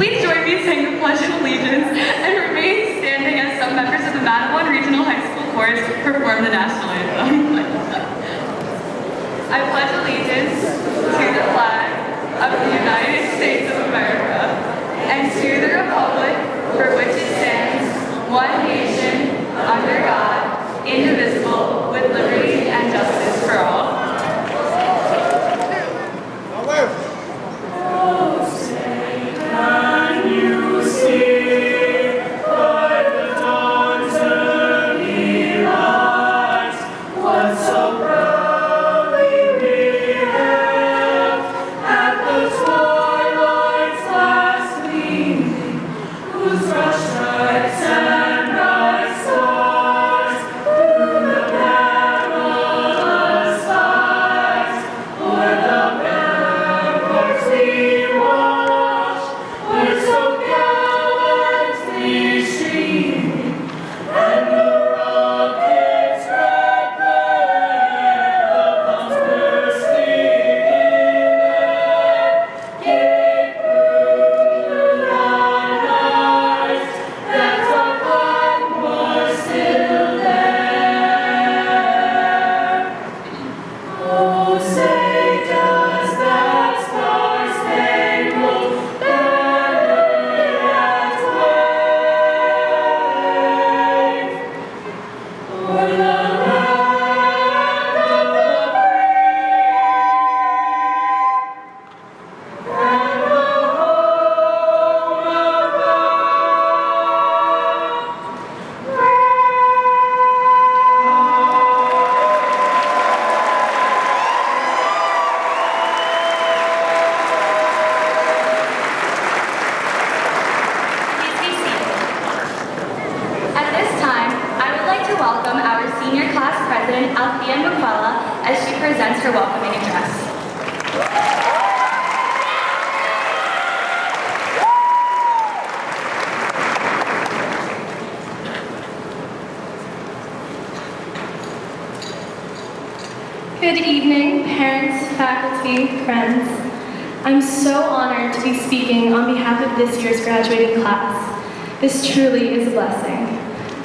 Please join me in saying the Pledge of Allegiance and remain standing as some members of the Mattawan Regional High School Chorus perform the national anthem. I pledge allegiance to the flag of the United States of America and to the republic for which it stands, one nation, under God, indivisible, with liberty and justice for all. Good evening, parents, faculty, friends. I'm so honored to be speaking on behalf of this year's graduating class. This truly is a blessing.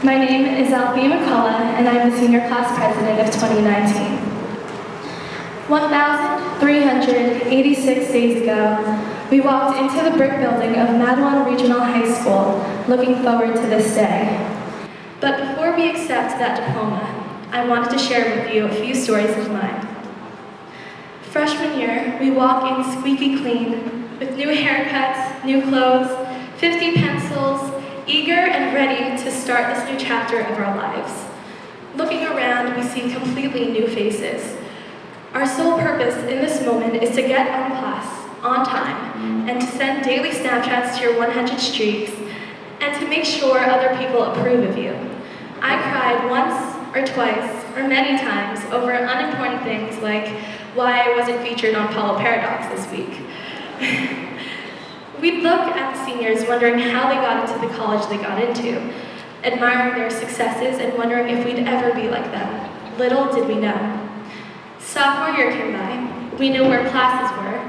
My name is Althea McCullough, and I'm the senior class president of 2019. 1,386 days ago, we walked into the brick building of Mattawan Regional High School, looking forward to this day. But before we accept that diploma, I wanted to share with you a few stories of mine. Freshman year, we walk in squeaky clean, with new haircuts, new clothes, 50 pencils, eager and ready to start this new chapter of our lives. Looking around, we see completely new faces. Our sole purpose in this moment is to get on class, on time, and to send daily Snapchats to your 100 streaks, and to make sure other people approve of you. I cried once, or twice, or many times over unimportant things like why I wasn't featured on Apollo Paradox this week. We'd look at the seniors wondering how they got into the college they got into, admiring their successes and wondering if we'd ever be like them. Little did we know. Sophomore year came by, we knew where classes were,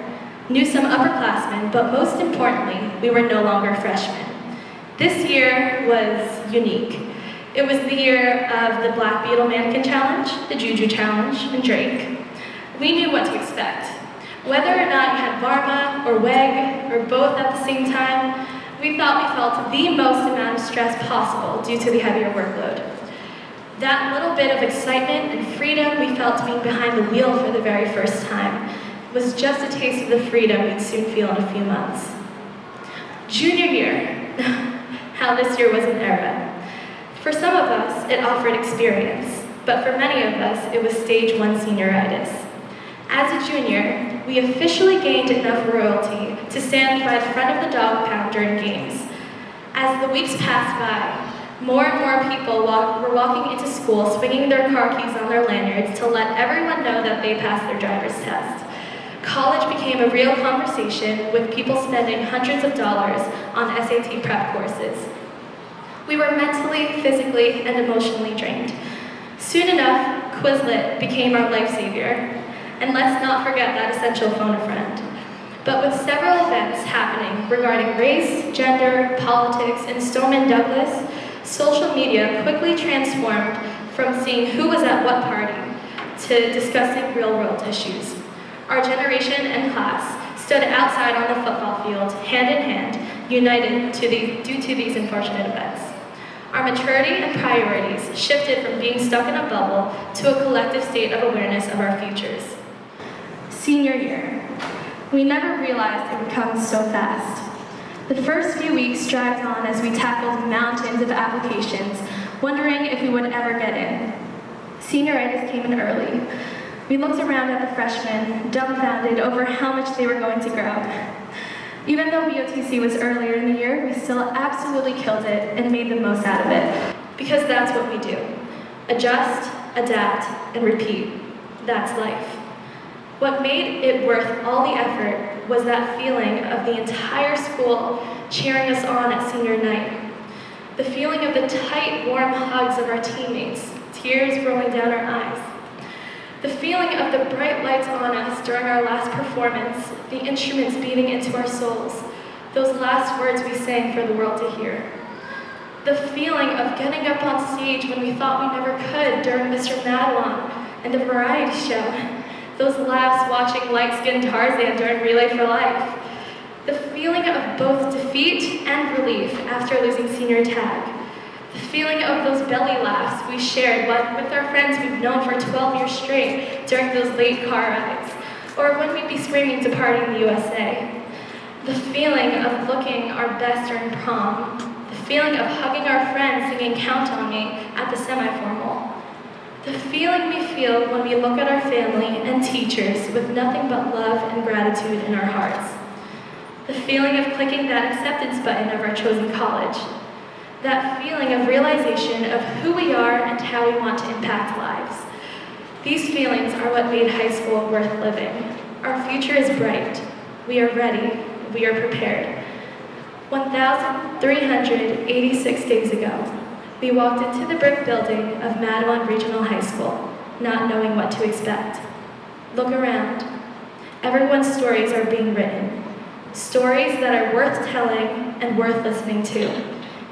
knew some upperclassmen, but most importantly, we were no longer freshmen. This year was unique. It was the year of the Black Beetle Mannequin Challenge, the Juju Challenge, and Drake. We knew what to expect. Whether or not you had Varma or WEG or both at the same time, we thought we felt the most amount of stress possible due to the heavier workload. That little bit of excitement and freedom we felt being behind the wheel for the very first time was just a taste of the freedom we'd soon feel in a few months. Junior year, how this year was an era. For some of us, it offered experience, but for many of us, it was stage 1 senioritis. As a junior, we officially gained enough royalty to stand by the front of the dog pound during games. As the weeks passed by, more and more people were walking into school swinging their car keys on their lanyards to let everyone know that they passed their driver's test. College became a real conversation with people spending hundreds of dollars on SAT prep courses. We were mentally, physically, and emotionally drained. Soon enough, Quizlet became our life savior. And let's not forget that essential phone a friend. But with several events happening regarding race, gender, politics, and Stoneman Douglas, social media quickly transformed from seeing who was at what party to discussing real-world issues. Our generation and class stood outside on the football field, hand in hand, united due to these unfortunate events. Our maturity and priorities shifted from being stuck in a bubble to a collective state of awareness of our futures. Senior year. We never realized it would come so fast. The first few weeks dragged on as we tackled mountains of applications, wondering if we would ever get in. Senioritis came in early. We looked around at the freshmen, dumbfounded over how much they were going to grow. Even though BOTC was earlier in the year, we still absolutely killed it and made the most out of it. Because that's what we do. Adjust, adapt, and repeat. That's life. What made it worth all the effort was that feeling of the entire school cheering us on at senior night. The feeling of the tight, warm hugs of our teammates, tears rolling down our eyes. The feeling of the bright lights on us during our last performance, the instruments beating into our souls, those last words we sang for the world to hear. The feeling of getting up on stage when we thought we never could during Mr. Madwan and the variety show. Those laughs watching light-skinned Tarzan during Relay for Life. The feeling of both defeat and relief after losing senior tag. The feeling of those belly laughs we shared with our friends we've known for 12 years straight during those late car rides, or when we'd be screaming to party in the USA. The feeling of looking our best during prom. The feeling of hugging our friends singing Count on Me at the semi-formal. The feeling we feel when we look at our family and teachers with nothing but love and gratitude in our hearts. The feeling of clicking that acceptance button of our chosen college. That feeling of realization of who we are and how we want to impact lives. These feelings are what made high school worth living. Our future is bright. We are ready. We are prepared. 1,386 days ago, we walked into the brick building of Madwan Regional High School, not knowing what to expect. Look around. Everyone's stories are being written. Stories that are worth telling and worth listening to,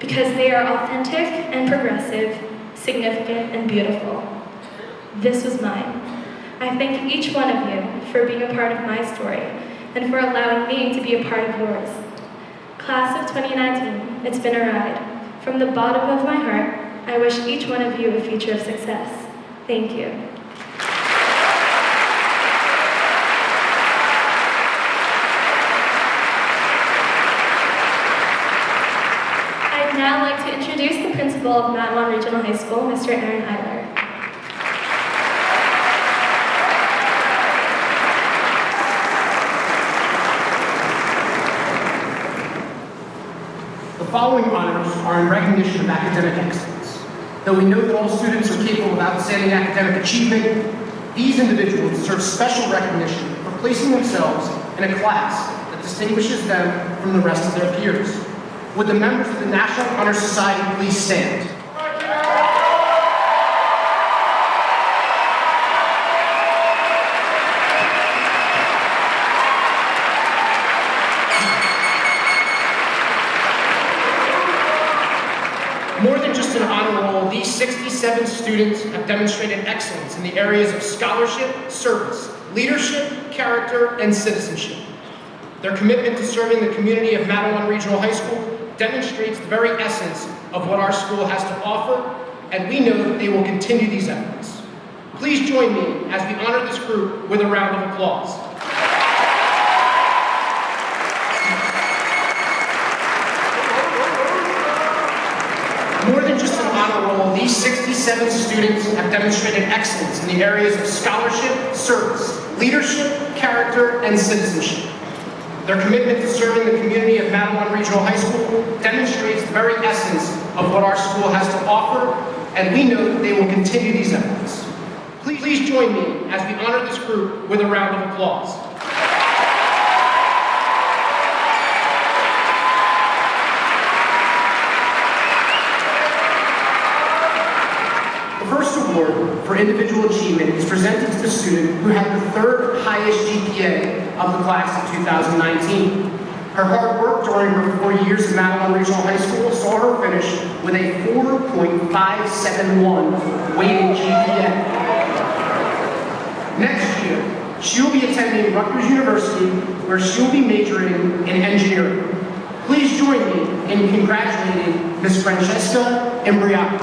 because they are authentic and progressive, significant and beautiful. This was mine. I thank each one of you for being a part of my story and for allowing me to be a part of yours. Class of 2019, it's been a ride. From the bottom of my heart, I wish each one of you a future of success. Thank you. I'd now like to introduce the principal of Madwan Regional High School, Mr. Aaron Eiler. The following honors are in recognition of academic excellence. Though we know that all students are capable of outstanding academic achievement, these individuals deserve special recognition for placing themselves in a class that distinguishes them from the rest of their peers. Would the members of the National Honor Society please stand? More than just an honor roll, these 67 students have demonstrated excellence in the areas of scholarship, service, leadership, character, and citizenship. Their commitment to serving the community of Madwan Regional High School demonstrates the very essence of what our school has to offer, and we know that they will continue these efforts. Please join me as we honor this group with a round of applause. More than just an honor roll, these 67 students have demonstrated excellence in the areas of scholarship, service, leadership, character, and citizenship. Their commitment to serving the community of Madwan Regional High School demonstrates the very essence of what our school has to offer, and we know that they will continue these efforts. Please join me as we honor this group with a round of applause. The first award for individual achievement is presented to the student who had the third highest GPA of the class of 2019. Her hard work during her 4 years at Madeline Regional High School saw her finish with a 4.571 weighted GPA. Next year, she'll be attending Rutgers University, where she'll be majoring in engineering. Please join me in congratulating Ms. Francesca Imbriaco.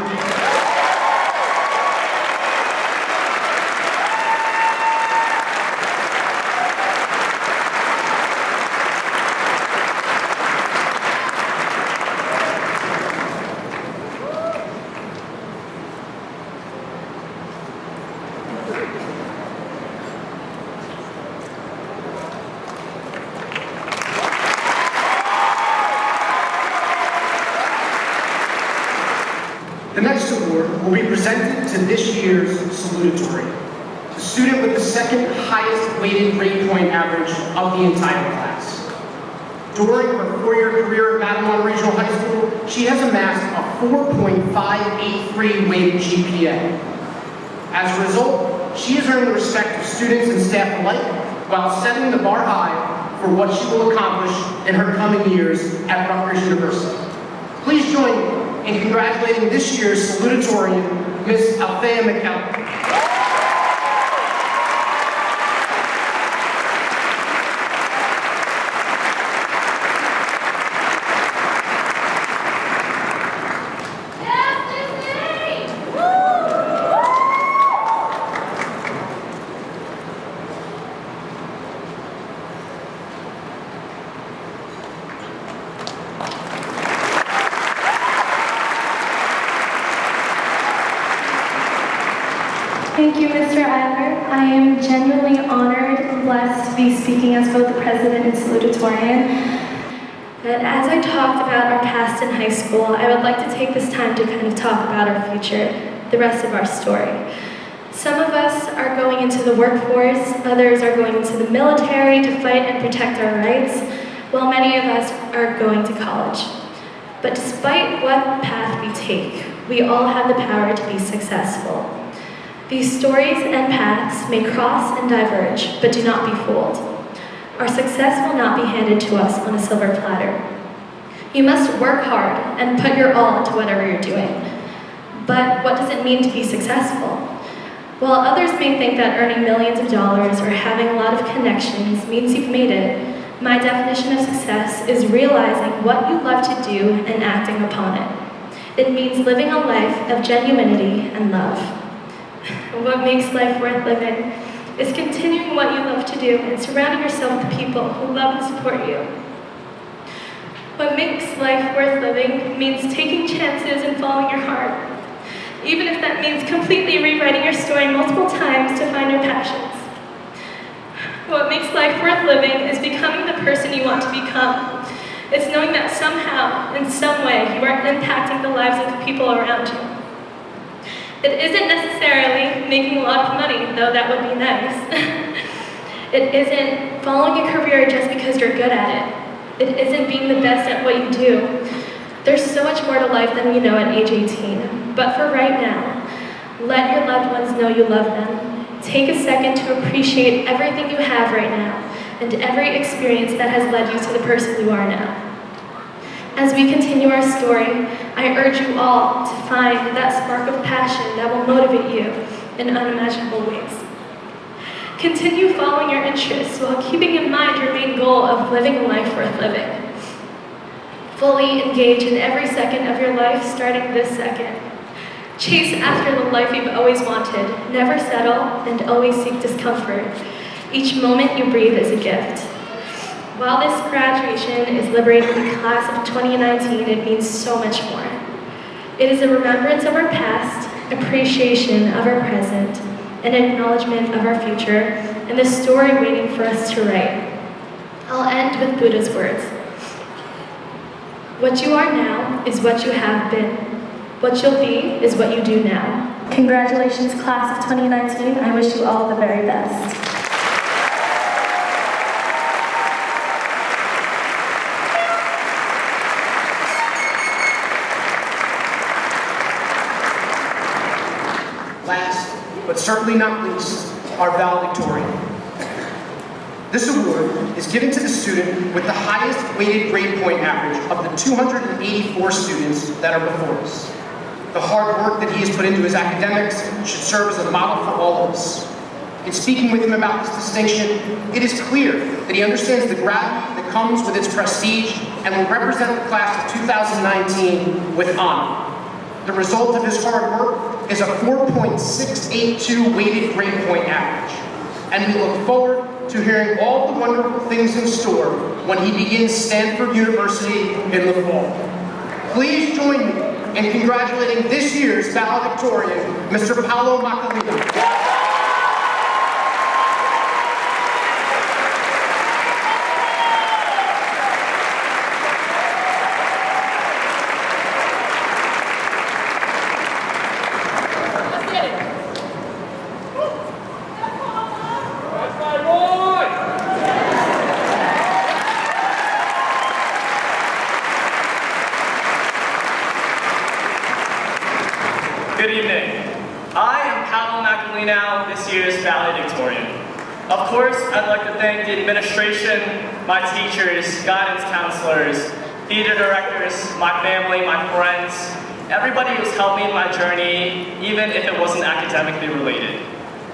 The next award will be presented to this year's salutatory, the student with the second highest weighted grade point average of the entire class. During her 4-year career at Madeline Regional High School, she has amassed a 4.583 weighted GPA. As a result, she has earned the respect of students and staff alike, while setting the bar high for what she will accomplish in her coming years at Rutgers University. Please join me in congratulating this year's salutatorian, Ms. Althea McKellar. Thank you, Mr. Adler. I am genuinely honored and blessed to be speaking as both the president and salutatorian. But as I talked about our past in high school, I would like to take this time to kind of talk about our future, the rest of our story. Some of us are going into the workforce, others are going into the military to fight and protect our rights, while many of us are going to college. But despite what path we take, we all have the power to be successful. These stories and paths may cross and diverge, but do not be fooled. Our success will not be handed to us on a silver platter. You must work hard and put your all into whatever you're doing. But what does it mean to be successful? While others may think that earning millions of dollars or having a lot of connections means you've made it, my definition of success is realizing what you love to do and acting upon it. It means living a life of genuinity and love. What makes life worth living is continuing what you love to do and surrounding yourself with people who love and support you. What makes life worth living means taking chances and following your heart, even if that means completely rewriting your story multiple times to find your passions. What makes life worth living is becoming the person you want to become. It's knowing that somehow, in some way, you are impacting the lives of the people around you. It isn't necessarily making a lot of money, though that would be nice. It isn't following a career just because you're good at it. It isn't being the best at what you do. There's so much more to life than we know at age 18. But for right now, let your loved ones know you love them. Take a second to appreciate everything you have right now and every experience that has led you to the person you are now. As we continue our story, I urge you all to find that spark of passion that will motivate you in unimaginable ways. Continue following your interests while keeping in mind your main goal of living a life worth living. Fully engage in every second of your life starting this second. Chase after the life you've always wanted. Never settle and always seek discomfort. Each moment you breathe is a gift. While this graduation is liberating the class of 2019, it means so much more. It is a remembrance of our past, appreciation of our present, an acknowledgement of our future, and the story waiting for us to write. I'll end with Buddha's words. What you are now is what you have been. What you'll be is what you do now. Congratulations, class of 2019. I wish you all the very best. Last, but certainly not least, our valedictorian. This award is given to the student with the highest weighted grade point average of the 284 students that are before us. The hard work that he has put into his academics should serve as a model for all of us. In speaking with him about this distinction, it is clear that he understands the gravity that comes with its prestige and will represent the class of 2019 with honor. The result of his hard work is a 4.682 weighted grade point average, and we look forward to hearing all the wonderful things in store when he begins Stanford University in the fall. Please join me in congratulating this year's valedictorian, Mr. Paolo Macalino. Good evening. I am Paolo Macalino, this year's valedictorian. Of course, I'd like to thank the administration, my teachers, guidance counselors, theater directors, my family, my friends, everybody who's helped me in my journey, even if it wasn't academically related.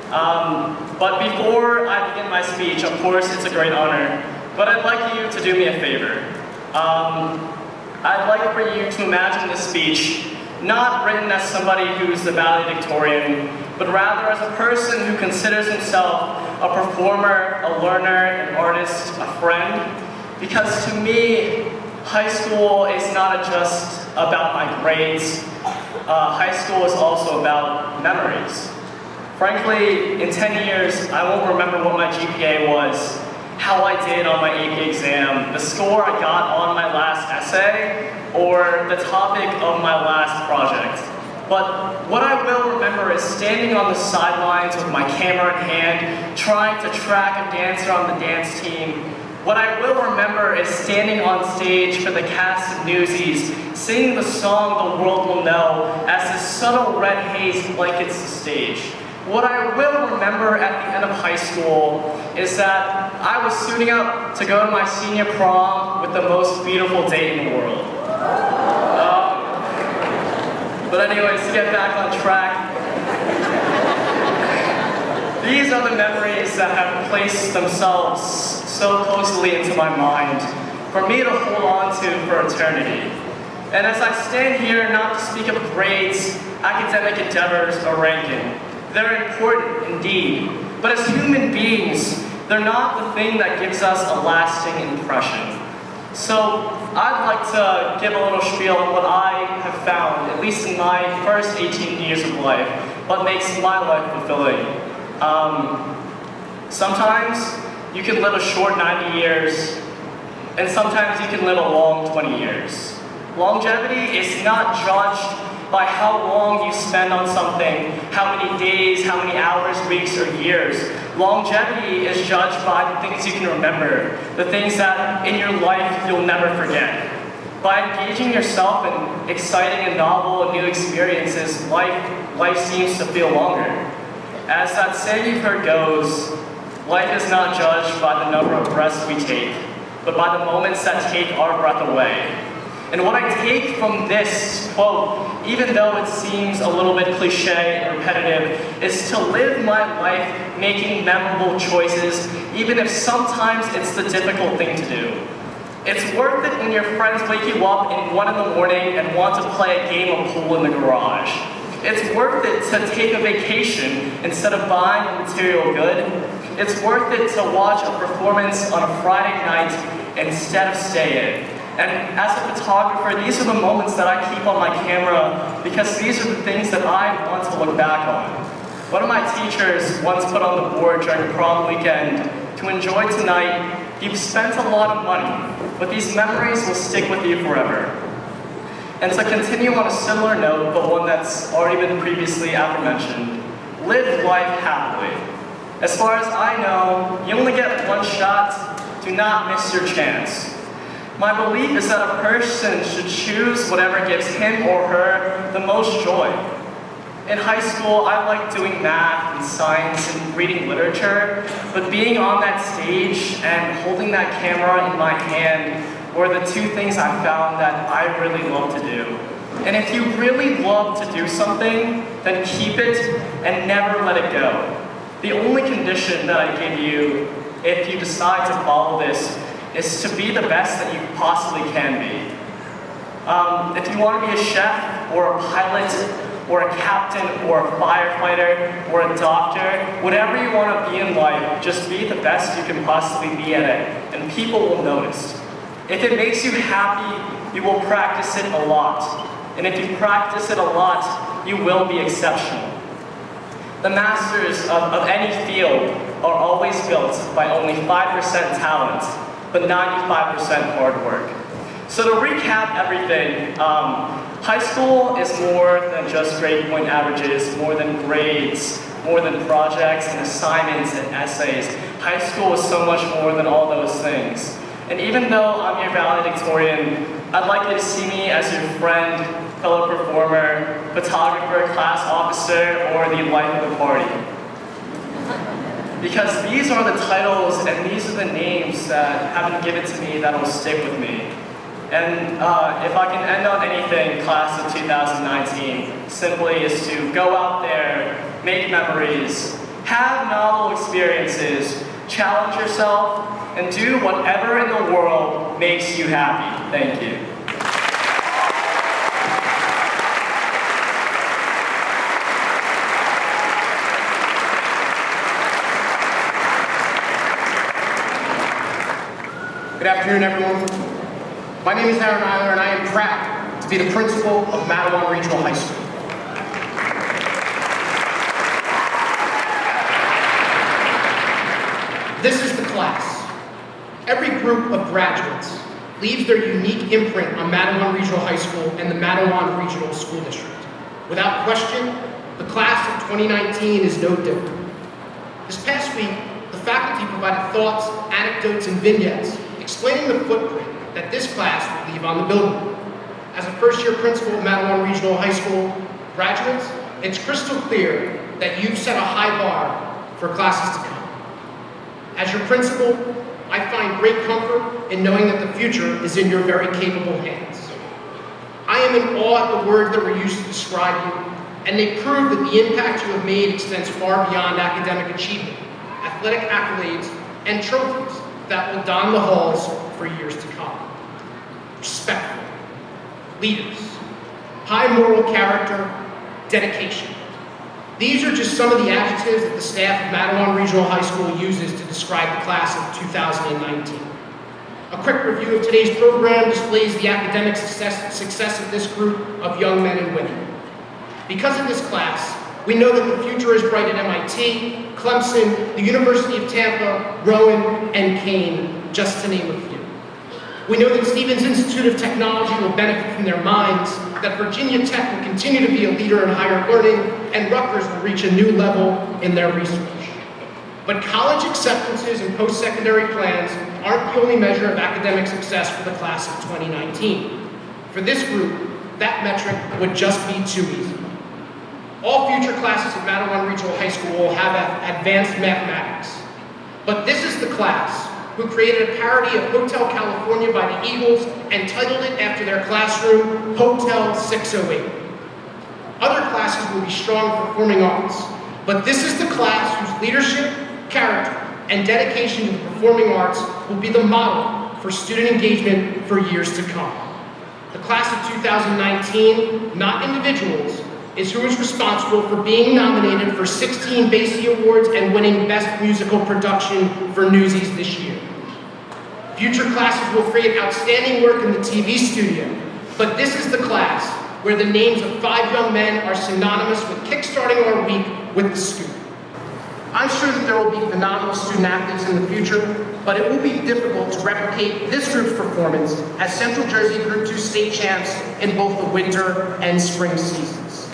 But before I begin my speech, of course, it's a great honor, but I'd like you to do me a favor. I'd like for you to imagine this speech not written as somebody who's the valedictorian, but rather as a person who considers himself a performer, a learner, an artist, a friend. Because to me, high school is not just about my grades. High school is also about memories. Frankly, in 10 years, I won't remember what my GPA was, how I did on my AP exam, the score I got on my last essay, or the topic of my last project. But what I will remember is standing on the sidelines with my camera in hand, trying to track a dancer on the dance team. What I will remember is standing on stage for the cast of Newsies, singing the song the world will know as this subtle red haze blankets the stage. What I will remember at the end of high school is that I was suiting up to go to my senior prom with the most beautiful date in the world. But anyways, to get back on track, these are the memories that have placed themselves so closely into my mind for me to hold on to for eternity. And as I stand here, not to speak of grades, academic endeavors, or ranking, they're important indeed, but as human beings, they're not the thing that gives us a lasting impression. So I'd like to give a little spiel on what I have found, at least in my first 18 years of life, what makes my life fulfilling. Sometimes you can live a short 90 years, and sometimes you can live a long 20 years. Longevity is not judged by how long you spend on something, how many days, how many hours, weeks, or years. Longevity is judged by the things you can remember, the things that in your life you'll never forget. By engaging yourself in exciting and novel and new experiences, life seems to feel longer. As that saying you've heard goes, life is not judged by the number of breaths we take, but by the moments that take our breath away. And what I take from this quote, even though it seems a little bit cliche and repetitive, is to live my life making memorable choices, even if sometimes it's the difficult thing to do. It's worth it when your friends wake you up in 1 in the morning and want to play a game of pool in the garage. It's worth it to take a vacation instead of buying a material good. It's worth it to watch a performance on a Friday night instead of stay in. And as a photographer, these are the moments that I keep on my camera because these are the things that I want to look back on. One of my teachers once put on the board during prom weekend, to enjoy tonight, you've spent a lot of money, but these memories will stick with you forever. And to continue on a similar note, but one that's already been previously aforementioned, live life happily. As far as I know, you only get one shot, do not miss your chance. My belief is that a person should choose whatever gives him or her the most joy. In high school, I liked doing math and science and reading literature, but being on that stage and holding that camera in my hand were the two things I found that I really love to do. And if you really love to do something, then keep it and never let it go. The only condition that I give you, if you decide to follow this, is to be the best that you possibly can be. If you want to be a chef, or a pilot, or a captain, or a firefighter, or a doctor, whatever you want to be in life, just be the best you can possibly be at it, and people will notice. If it makes you happy, you will practice it a lot. And if you practice it a lot, you will be exceptional. The masters of any field are always built by only 5% talent, but 95% hard work. So to recap everything, high school is more than just grade point averages, more than grades, more than projects and assignments and essays. High school is so much more than all those things. And even though I'm your valedictorian, I'd like you to see me as your friend, fellow performer, photographer, class officer, or the life of the party. Because these are the titles and these are the names that have been given to me that will stick with me. And if I can end on anything, class of 2019, simply is to go out there, make memories, have novel experiences, challenge yourself, and do whatever in the world makes you happy. Thank you. Good afternoon, everyone. My name is Aaron Eiler, and I am proud to be the principal of Matawan Regional High School. This is the class. Every group of graduates leaves their unique imprint on Matawan Regional High School and the Matawan Regional School District. Without question, the class of 2019 is no different. This past week, the faculty provided thoughts, anecdotes, and vignettes explaining the footprint that this class will leave on the building. As a first-year principal of Matawan Regional High School, graduates, it's crystal clear that you've set a high bar for classes to come. As your principal, I find great comfort in knowing that the future is in your very capable hands. I am in awe at the words that were used to describe you, and they prove that the impact you have made extends far beyond academic achievement, athletic accolades, and trophies that will don the halls for years to come. Respectful, leaders, high moral character, dedication. These are just some of the adjectives that the staff of Matawan Regional High School uses to describe the class of 2019. A quick review of today's program displays the academic success of this group of young men and women. Because of this class, we know that the future is bright at MIT, Clemson, the University of Tampa, Rowan, and Kane, just to name a few. We know that Stevens Institute of Technology will benefit from their minds, that Virginia Tech will continue to be a leader in higher learning, and Rutgers will reach a new level in their research. But college acceptances and post-secondary plans aren't the only measure of academic success for the class of 2019. For this group, that metric would just be too easy. All future classes at Matawan Regional High School will have advanced mathematics. But this is the class who created a parody of Hotel California by the Eagles and titled it after their classroom, Hotel 608. Other classes will be strong performing arts, but this is the class whose leadership, character, and dedication to the performing arts will be the model for student engagement for years to come. The class of 2019, not individuals, is who is responsible for being nominated for 16 BASE Awards and winning Best Musical Production for Newsies this year. Future classes will create outstanding work in the TV studio, but this is the class where the names of 5 young men are synonymous with kickstarting our week with the scoop. I'm sure that there will be phenomenal student athletes in the future, but it will be difficult to replicate this group's performance as Central Jersey Group 2 state champs in both the winter and spring seasons.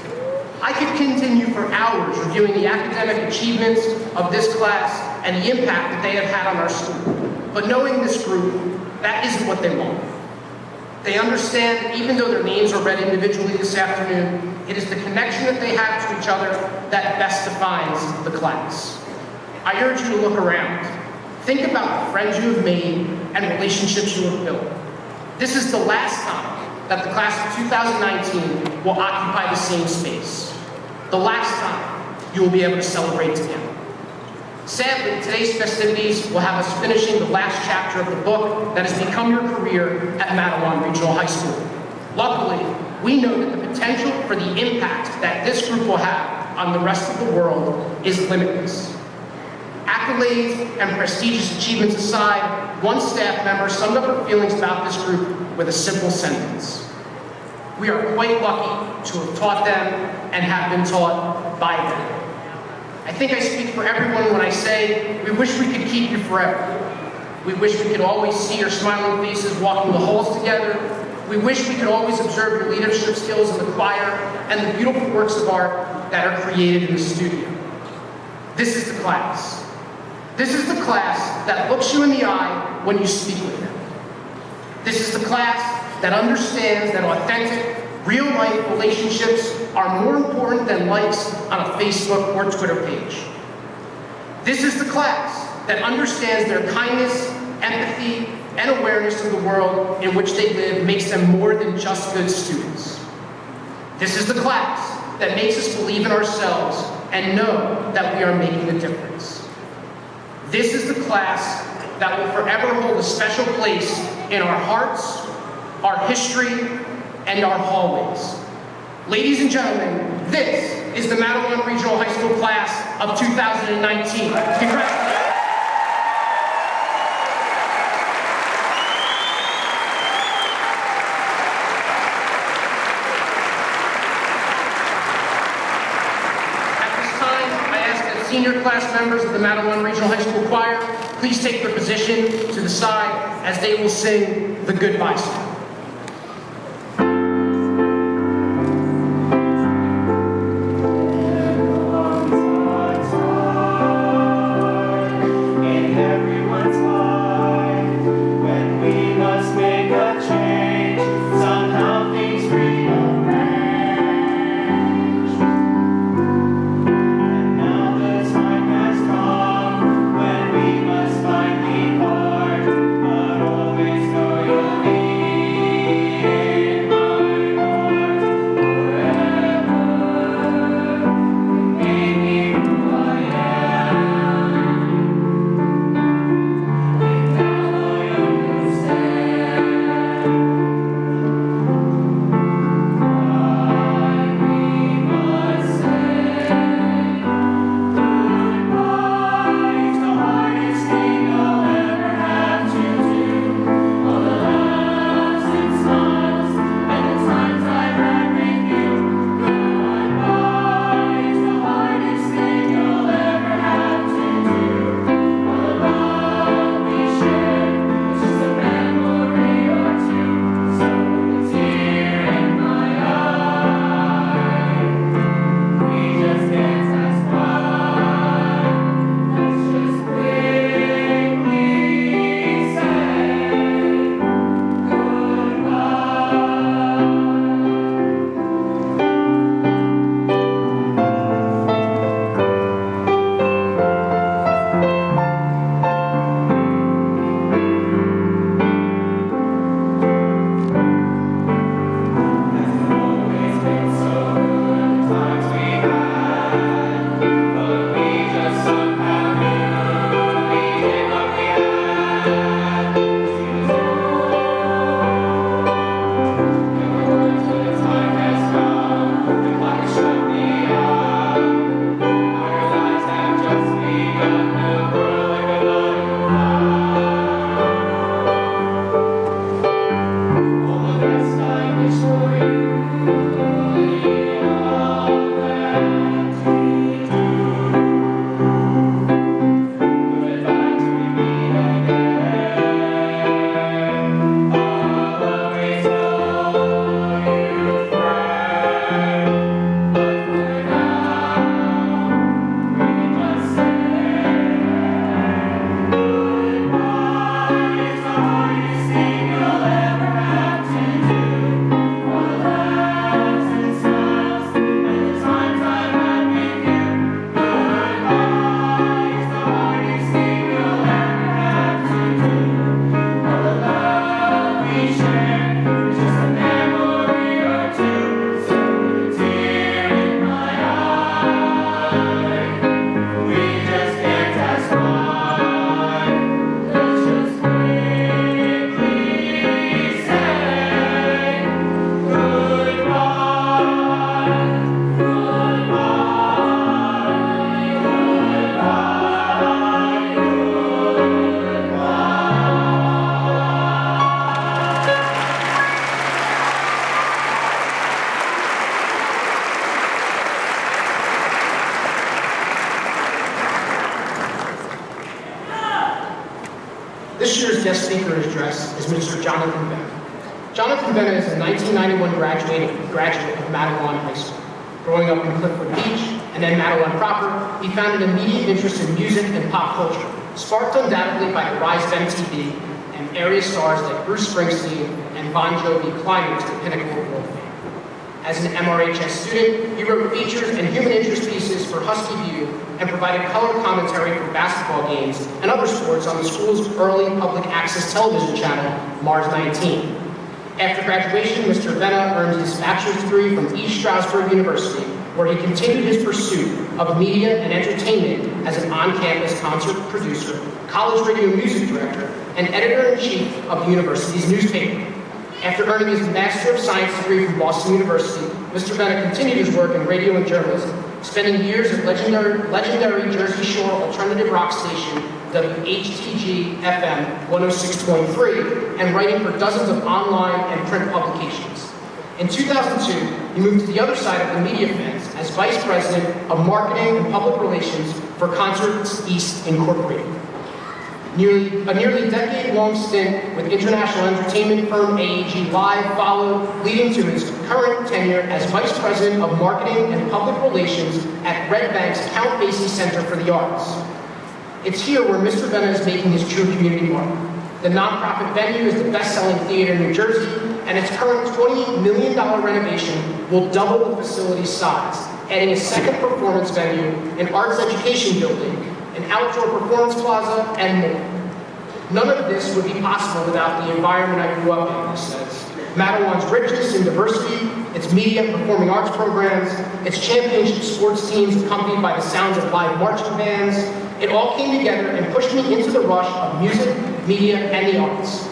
I could continue for hours reviewing the academic achievements of this class and the impact that they have had on our school. But knowing this group, that isn't what they want. They understand that even though their names are read individually this afternoon, it is the connection that they have to each other that best defines the class. I urge you to look around. Think about the friends you have made and relationships you have built. This is the last time that the class of 2019 will occupy the same space. The last time you will be able to celebrate together. Sadly, today's festivities will have us finishing the last chapter of the book that has become your career at Matawan Regional High School. Luckily, we know that the potential for the impact that this group will have on the rest of the world is limitless. Accolades and prestigious achievements aside, one staff member summed up her feelings about this group with a simple sentence. We are quite lucky to have taught them and have been taught by them. I think I speak for everyone when I say we wish we could keep you forever. We wish we could always see your smiling faces walking the halls together. We wish we could always observe your leadership skills in the choir and the beautiful works of art that are created in the studio. This is the class. This is the class that looks you in the eye when you speak with them. This is the class that understands that authentic, real-life relationships are more important than likes on a Facebook or Twitter page. This is the class that understands their kindness, empathy, and awareness of the world in which they live makes them more than just good students. This is the class that makes us believe in ourselves and know that we are making a difference. This is the class that will forever hold a special place in our hearts, our history, and our hallways. Ladies and gentlemen, this is the Matawan Regional High School class of 2019. Congratulations. Senior class members of the Matawan Regional High School Choir, please take their position to the side as they will sing the goodbye song. But always know you'll be guest speaker in his address is Mr. Jonathan Bennett. Jonathan Bennett is a 1991 graduate of Mattawan High School. Growing up in Clifford Beach and then Mattawan proper, he found an immediate interest in music and pop culture, sparked undoubtedly by the rise of MTV and area stars like Bruce Springsteen and Bon Jovi climbing to the pinnacle of world fame. As an MRHS student, he wrote features and human interest pieces for Husky View and provided color commentary for basketball games and other sports on the school's early public access television channel, Mars 19. After graduation, Mr. Venna earned his bachelor's degree from East Stroudsburg University, where he continued his pursuit of media and entertainment as an on-campus concert producer, college radio music director, and editor-in-chief of the university's newspaper. After earning his Master of Science degree from Boston University, Mr. Venna continued his work in radio and journalism, spending years at legendary Jersey Shore alternative rock station WHTG FM 106.3 and writing for dozens of online and print publications. In 2002, he moved to the other side of the media fence as Vice President of Marketing and Public Relations for Concerts East Incorporated. A nearly decade-long stint with international entertainment firm AEG Live followed, leading to his current tenure as Vice President of Marketing and Public Relations at Red Bank's Count Basie Center for the Arts. It's here where Mr. Venna is making his true community mark. The nonprofit venue is the best-selling theater in New Jersey, and its current $28 million renovation will double the facility's size, adding a second performance venue, an arts education building, an outdoor performance plaza, and more. None of this would be possible without the environment I grew up in, he says. Mattawan's richness in diversity, its media and performing arts programs, its championship sports teams accompanied by the sounds of live marching bands, it all came together and pushed me into the rush of music, media, and the arts.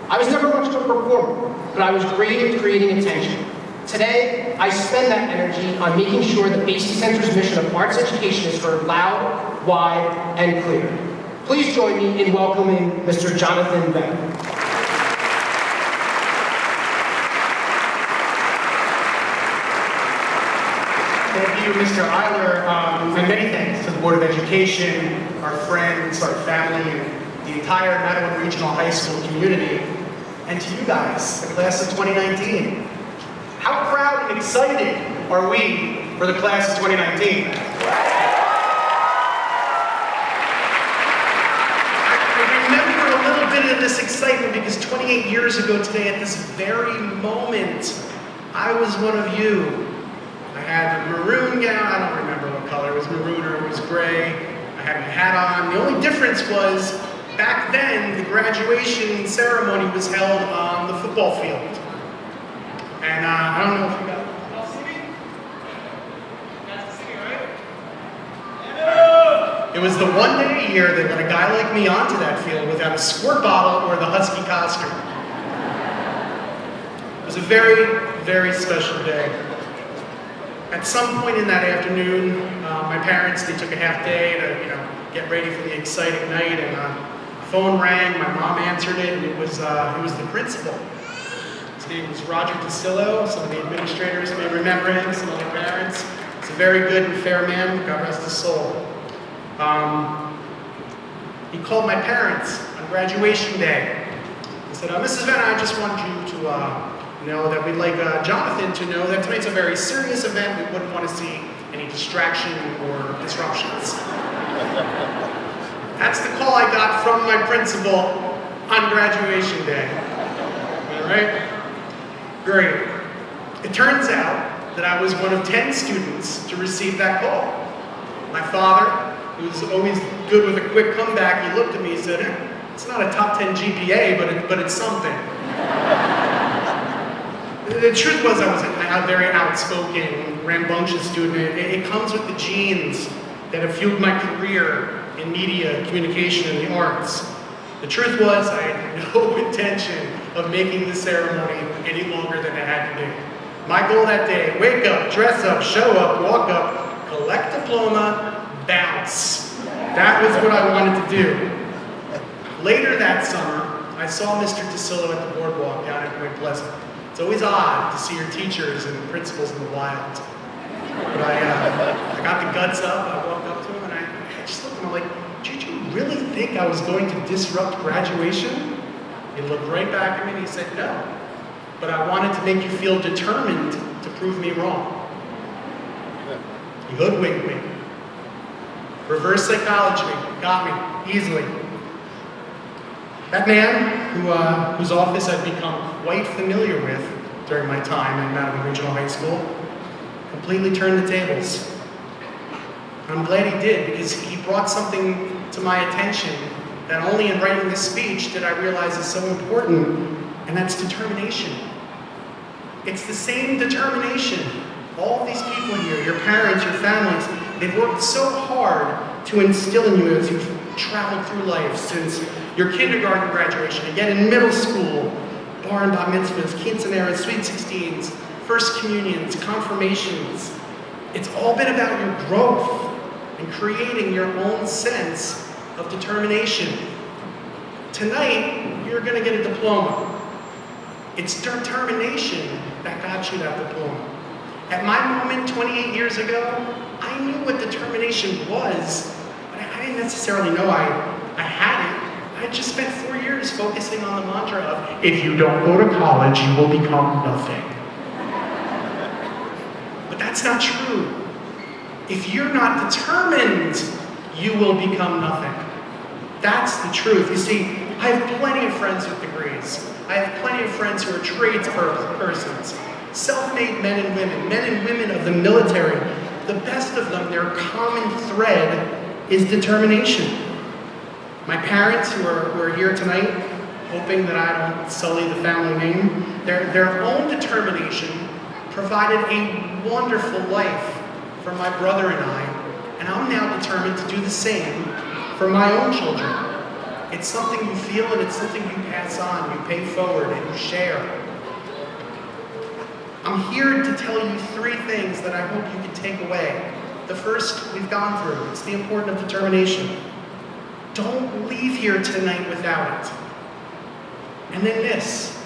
I was never much of a performer, but I was great at creating attention. Today, I spend that energy on making sure the Basie Center's mission of arts education is heard loud, wide, and clear. Please join me in welcoming Mr. Jonathan Bennett. Thank you, Mr. Eiler, and many thanks to the Board of Education, our friends, our family, and the entire Mattawan Regional High School community, and to you guys, the class of 2019. How proud and excited are we for the class of 2019? I remember a little bit of this excitement because 28 years ago today, at this very moment, I was one of you. I had a maroon gown, I don't remember what color, it was maroon or it was gray. I had my hat on. The only difference was, back then, the graduation ceremony was held on the football field. And I don't know if you guys see me? You guys can see me, right? Yeah. It was the one day a year they let a guy like me onto that field without a squirt bottle or the Husky costume. It was a very, very special day. At some point in that afternoon, my parents, they took a half day to, get ready for the exciting night, and the phone rang, my mom answered it, and it was the principal. His name was Roger DeSillo. Some of the administrators may remember him, some of the parents. He's a very good and fair man, God rest his soul. He called my parents on graduation day. He said, Mrs. Venna, I just want you to know that we'd like Jonathan to know that tonight's a very serious event. We wouldn't want to see any distraction or disruptions. That's the call I got from my principal on graduation day. All right? Great. It turns out that I was one of 10 students to receive that call. My father, who's always good with a quick comeback, he looked at me and said, it's not a top 10 GPA, but it's something. The truth was I was a very outspoken, rambunctious student. It comes with the genes that have fueled my career in media, communication, and the arts. The truth was I had no intention of making the ceremony any longer than it had to be. My goal that day, wake up, dress up, show up, walk up, collect diploma, bounce. That was what I wanted to do. Later that summer, I saw Mr. DeSillo at the boardwalk down at Point Pleasant. It's always odd to see your teachers and principals in the wild. But I got the guts up, I walked up to him, and I just looked at him, I'm like, did you really think I was going to disrupt graduation? He looked right back at me and he said, no. But I wanted to make you feel determined to prove me wrong. He hoodwinked me. Reverse psychology got me easily. That man, whose office I've become quite familiar with during my time at Madison Regional High School, completely turned the tables. I'm glad he did, because he brought something to my attention that only in writing this speech did I realize is so important, and that's determination. It's the same determination. All of these people here, your parents, your families, they've worked so hard to instill in you as you've traveled through life since your kindergarten graduation, again in middle school, bar and bat mitzvahs, quinceaneras, sweet 16s, first communions, confirmations. It's all been about your growth and creating your own sense of determination. Tonight, you're going to get a diploma. It's determination that got you that diploma. At my moment 28 years ago, I knew what determination was, but I didn't necessarily know I had it. I just spent 4 years focusing on the mantra of, if you don't go to college, you will become nothing. But that's not true. If you're not determined, you will become nothing. That's the truth. You see, I have plenty of friends with degrees. I have plenty of friends who are tradespersons, self-made men and women of the military. The best of them, their common thread is determination. My parents, who are here tonight, hoping that I don't sully the family name, their own determination provided a wonderful life for my brother and I'm now determined to do the same for my own children. It's something you feel and it's something you pass on, you pay forward and you share. I'm here to tell you 3 things that I hope you can take away. The first we've gone through, it's the importance of determination. Don't leave here tonight without it. And then this,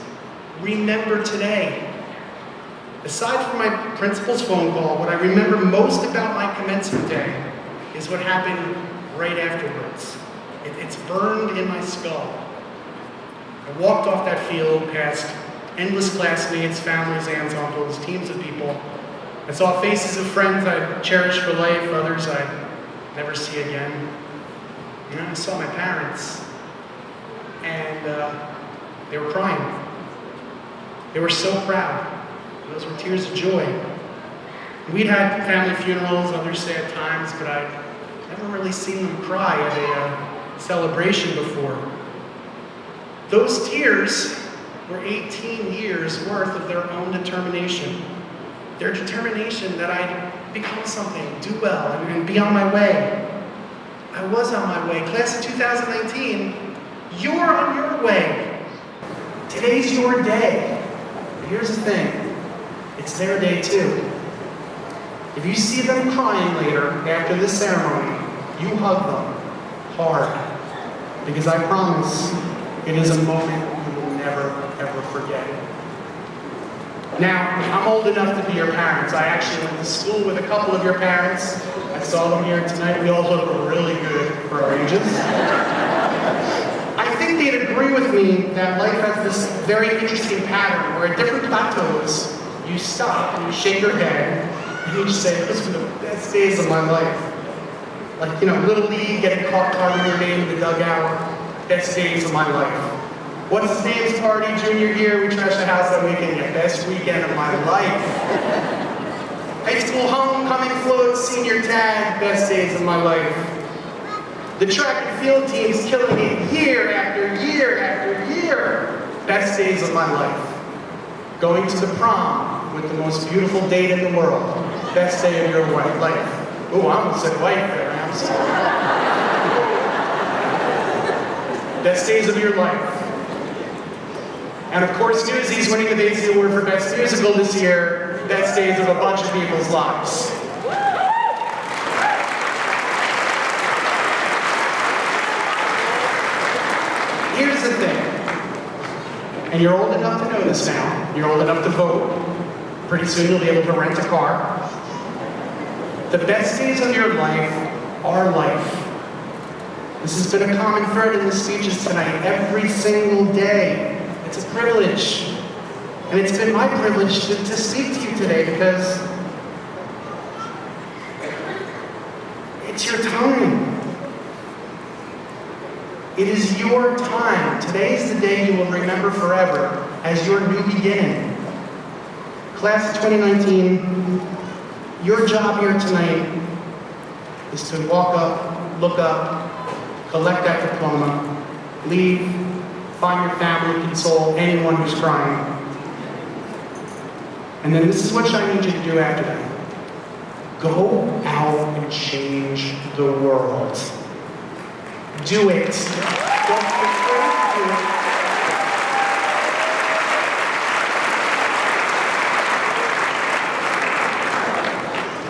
remember today. Aside from my principal's phone call, what I remember most about my commencement day is what happened right afterwards. It's burned in my skull. I walked off that field past endless classmates, families, aunts, uncles, teams of people. I saw faces of friends I'd cherish for life, others I'd never see again. And then I saw my parents, and they were crying. They were so proud. Those were tears of joy. We'd had family funerals, other sad times, but I'd never really seen them cry at a celebration before. Those tears were 18 years worth of their own determination. Their determination that I'd become something, do well, and be on my way. I was on my way. Class of 2019, you're on your way. Today's your day. But here's the thing. It's their day too. If you see them crying later after this ceremony, you hug them hard. Because I promise it is a moment you will never, ever forget. Now, I'm old enough to be your parents. I actually went to school with a couple of your parents. I saw them here tonight. We all look really good for our ages. I think they'd agree with me that life has this very interesting pattern where at different plateaus, you stop and you shake your head and you just say, those were the best days of my life. Like, Little League, getting caught carving your name in the dugout, best days of my life. What's his name's party, junior year, we trashed the house that weekend, yeah, best weekend of my life. High school homecoming float, senior tag, best days of my life. The track and field team's killing it year after year after year, best days of my life. Going to the prom with the most beautiful date in the world, best day of your life. Oh, I almost said wife there, I'm sorry. Best days of your life. And of course, Newsies winning the Daisy Award for Best Musical this year, best days of a bunch of people's lives. Here's the thing, and you're old enough to know this now, you're old enough to vote, pretty soon you'll be able to rent a car. The best days of your life are life. This has been a common thread in the speeches tonight, every single day. It's a privilege. And it's been my privilege to speak to you today because it's your time. It is your time. Today is the day you will remember forever as your new beginning. Class of 2019, your job here tonight is to walk up, look up, collect that diploma, leave, find your family, console anyone who's crying. And then this is what I need you to do after that. Go out and change the world. Do it. Don't be afraid to do it.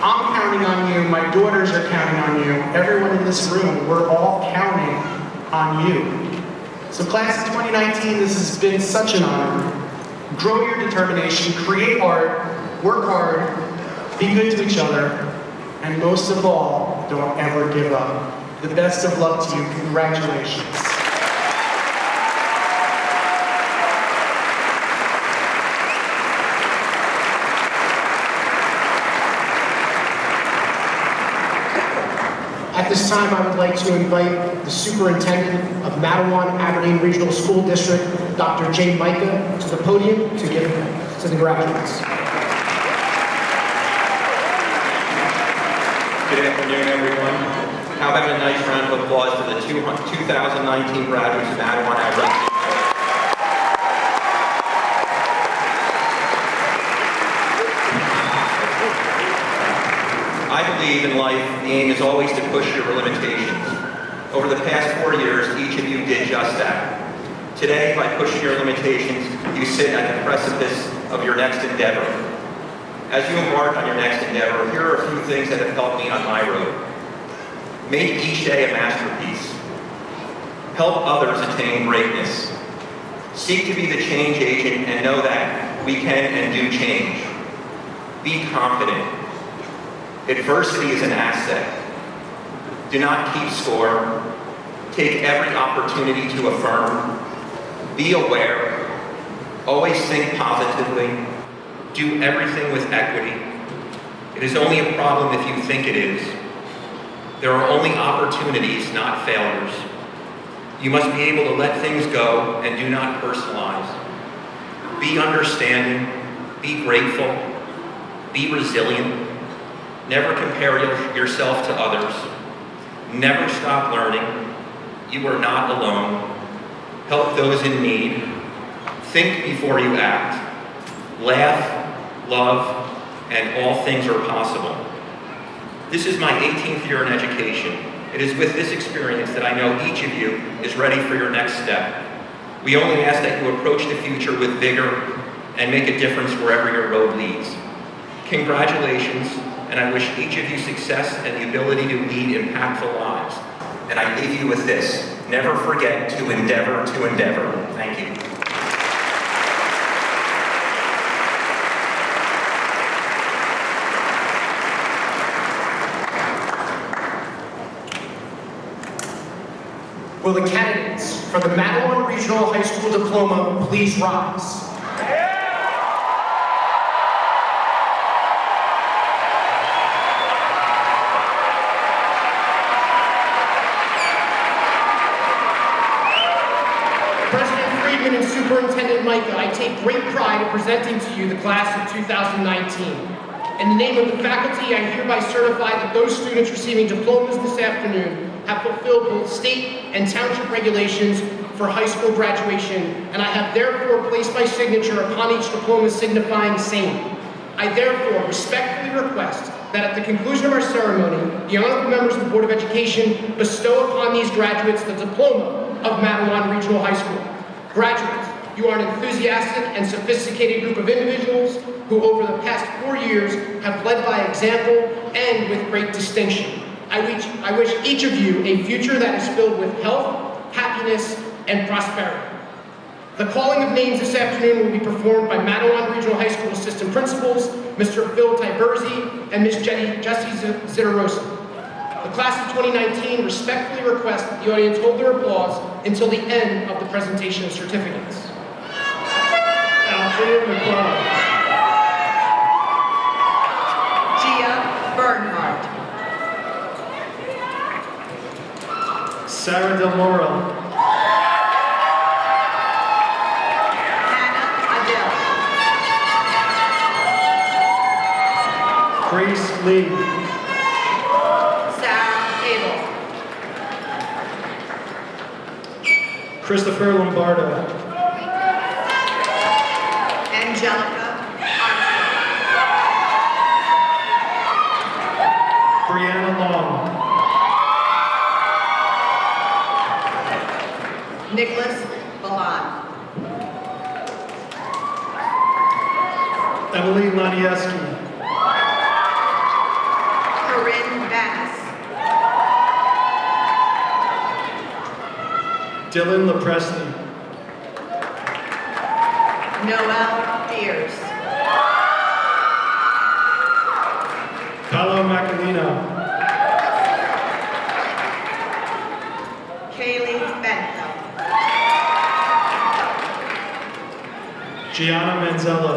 I'm counting on you. My daughters are counting on you. Everyone in this room, we're all counting on you. So class of 2019, this has been such an honor. Grow your determination, create art, work hard, be good to each other, and most of all, don't ever give up. The best of luck to you. Congratulations. At this time, I would like to invite the Superintendent of Matawan Aberdeen Regional School District, Dr. Jay Micah, to the podium to give to the graduates. Good afternoon, everyone. How about a nice round of applause for the 2019 graduates of Matawan Aberdeen. I believe in life, the aim is always to push your limitations. Over the past 4 years, each of you did just that. Today, by pushing your limitations, you sit at the precipice of your next endeavor. As you embark on your next endeavor, here are a few things that have helped me on my road. Make each day a masterpiece. Help others attain greatness. Seek to be the change agent and know that we can and do change. Be confident. Adversity is an asset. Do not keep score. Take every opportunity to affirm. Be aware. Always think positively. Do everything with equity. It is only a problem if you think it is. There are only opportunities, not failures. You must be able to let things go and do not personalize. Be understanding. Be grateful. Be resilient. Never compare yourself to others. Never stop learning. You are not alone. Help those in need. Think before you act. Laugh, love, and all things are possible. This is my 18th year in education. It is with this experience that I know each of you is ready for your next step. We only ask that you approach the future with vigor and make a difference wherever your road leads. Congratulations, and I wish each of you success and the ability to lead impactful lives. And I leave you with this: never forget to endeavor to endeavor. Thank you. Will the candidates for the Matawan Regional High School Diploma please rise? President Friedman and Superintendent Micah, I take great pride in presenting to you the class of 2019. In the name of the faculty, I hereby certify that those students receiving diplomas this afternoon have fulfilled both state and township regulations for high school graduation, and I have therefore placed my signature upon each diploma signifying same. I therefore respectfully request that at the conclusion of our ceremony, the honorable members of the Board of Education bestow upon these graduates the diploma of Matawan Regional High School. Graduates, you are an enthusiastic and sophisticated group of individuals who over the past 4 years have led by example and with great distinction. I wish each of you a future that is filled with health, happiness, and prosperity. The calling of names this afternoon will be performed by Matawan Regional High School Assistant Principals, Mr. Phil Tiberzi and Ms. Jessie Zitarosa. The the class of 2019 respectfully request that the audience hold their applause until the end of the presentation of certificates. Althea McLeod. Gia Bernhardt. Sarah Del Moro. Hannah Adele. Grace Lee. Sarah Abel. Christopher Lombardo. Angelica Armstrong. Brianna Long. Nicholas Balan. Emily Lanieski. Corinne Bass. Dylan LaPresti. Noel Deers. Paolo Macalino. Kaylee Bento. Gianna Manzella.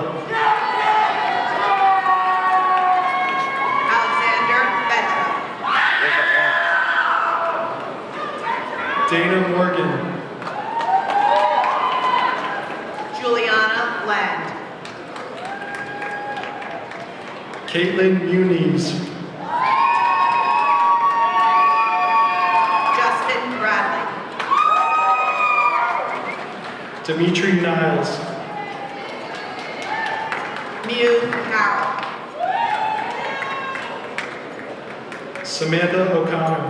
Alexander Betra. Dana Morgan. Juliana Land. Caitlin Muniz. Justin Bradley. Dimitri Niles. Mew Carroll. Samantha O'Connor.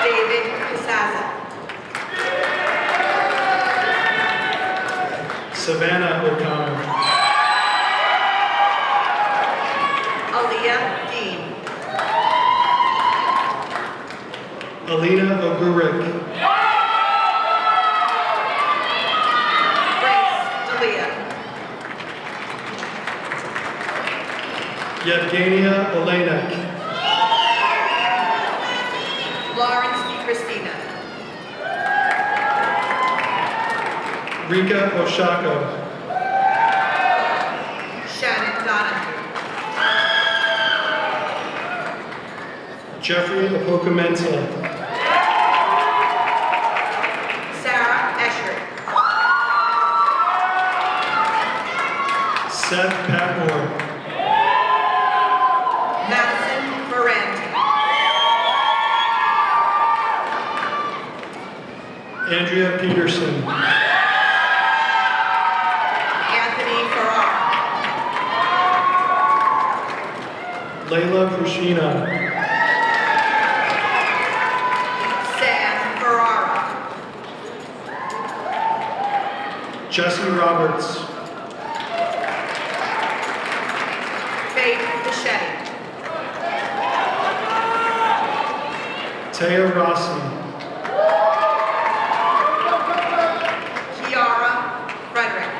David Casaza. Savannah O'Connor. Aaliyah Dean. Alina Ogurick. Grace D'Elia. Yevgenia Olenek. Lawrence DiChristina. Rika Oshako. Shannon Donahue. Jeffrey Apokamenta. Sarah Escher. Seth Patmore. Madison Ferranti. Andrea Peterson. Anthony Ferrara. Layla Prushina. Sam Ferrara. Jesse Roberts. Faith Fischetti. Taya Rossi. Kiara Frederick.